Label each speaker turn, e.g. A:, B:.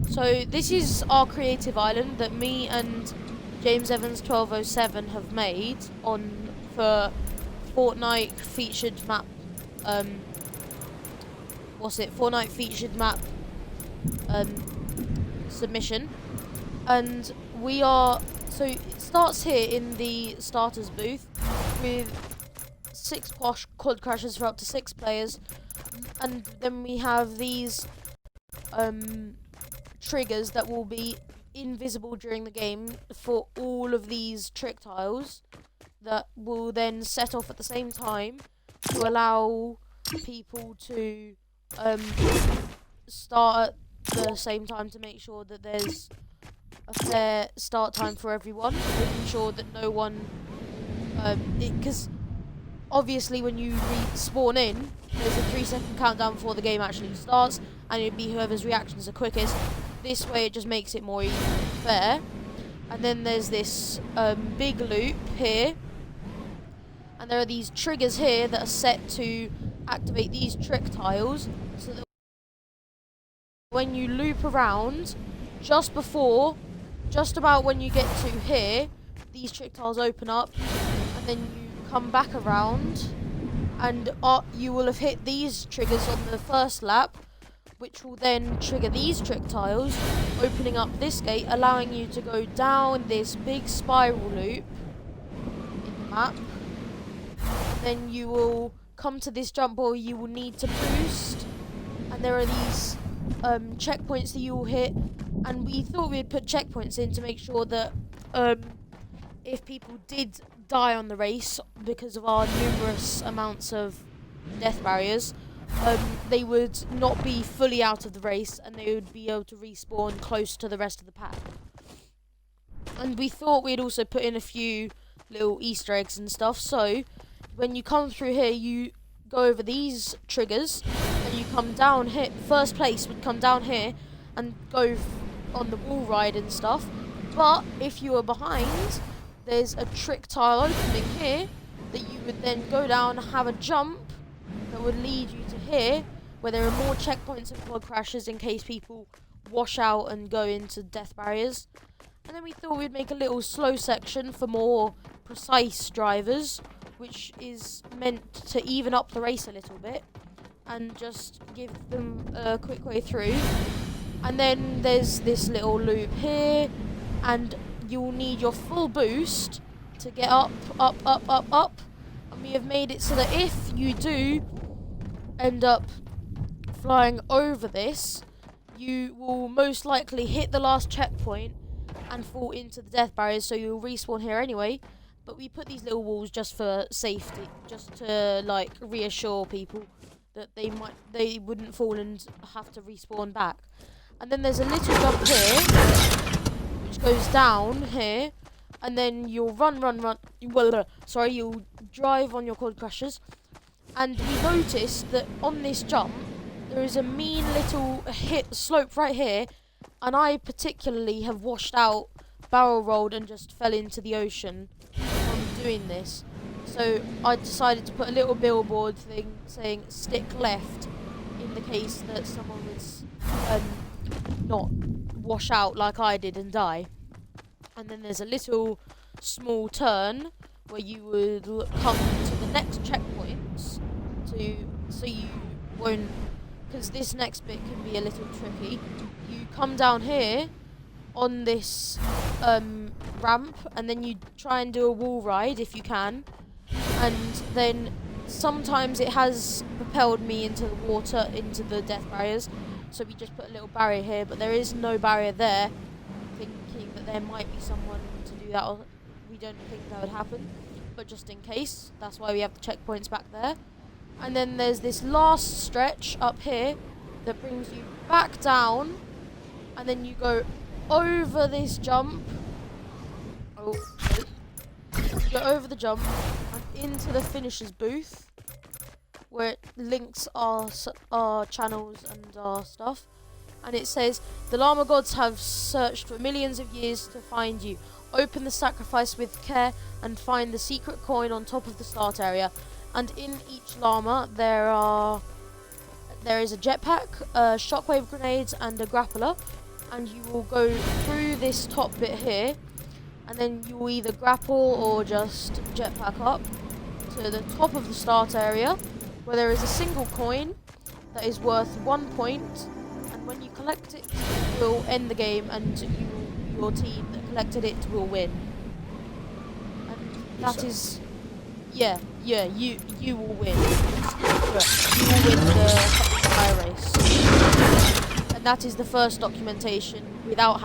A: So this is our creative island that me and James Evans 1207 have made on for Fortnite featured map. Fortnite featured map submission, and we are. So it starts here in the starters booth with 6 quad crashes for up to 6 players, and then we have these triggers that will be invisible during the game for all of these trick tiles that will then set off at the same time to allow people to start at the same time, to make sure that there's a fair start time for everyone, making sure that no one because obviously when you spawn in, there's a 3-second countdown before the game actually starts, and it'd be whoever's reactions are quickest. This way it just makes it more fair. And then there's this big loop here, and there are these triggers here that are set to activate these trick tiles, so that when you loop around, just about when you get to here, these trick tiles open up, and then you come back around, and you will have hit these triggers on the first lap, which will then trigger these trick tiles, opening up this gate, allowing you to go down this big spiral loop in the map. And then you will come to this jump where you will need to boost, and there are these checkpoints that you will hit, and we thought we'd put checkpoints in to make sure that if people did die on the race because of our numerous amounts of death barriers, they would not be fully out of the race, and they would be able to respawn close to the rest of the pack. And we thought we'd also put in a few little Easter eggs and stuff, so when you come through here, you go over these triggers, and you come down here. First place would come down here and go on the wall ride and stuff. But if you were behind, there's a trick tile opening here that you would then go down, have a jump that would lead you to here, where there are more checkpoints and quad crashes in case people wash out and go into death barriers. And then we thought we'd make a little slow section for more precise drivers, which is meant to even up the race a little bit and just give them a quick way through. And then there's this little loop here, and you'll need your full boost to get up. And we have made it so that if you do end up flying over this, you will most likely hit the last checkpoint and fall into the death barriers, so you'll respawn here anyway. But we put these little walls just for safety, just to like reassure people that they wouldn't fall and have to respawn back. And then there's a little jump here, which goes down here, and then you'll you'll drive on your quad crashers. And we noticed that on this jump, there is a mean little slope right here, and I particularly have washed out, barrel rolled, and just fell into the ocean from doing this. So I decided to put a little billboard thing saying "stick left" in the case that someone was not wash out like I did and die. And then there's a little small turn where you would come to the next checkpoints so you won't, because this next bit can be a little tricky. You come down here on this ramp, and then you try and do a wall ride if you can, and then sometimes it has propelled me into the water, into the death barriers, so we just put a little barrier here, but there is no barrier there, thinking that there might be someone to do that, or we don't think that would happen, but just in case, that's why we have the checkpoints back there. And then there's this last stretch up here that brings you back down, and then you go over this jump. Go over the jump and into the finisher's booth, where it links our channels and our stuff. And it says, "The llama gods have searched for millions of years to find you. Open the sacrifice with care and find the secret coin on top of the start area. And in each llama there is a jetpack, shockwave grenades, and a grappler. and you will go through this top bit here, and then you will either grapple or just jetpack up to the top of the start area, where there is a single coin that is worth 1 point, and when you collect it, it will end the game, and your team that collected it will win. And that is, you will win. You will win the fire race, and that is the first documentation without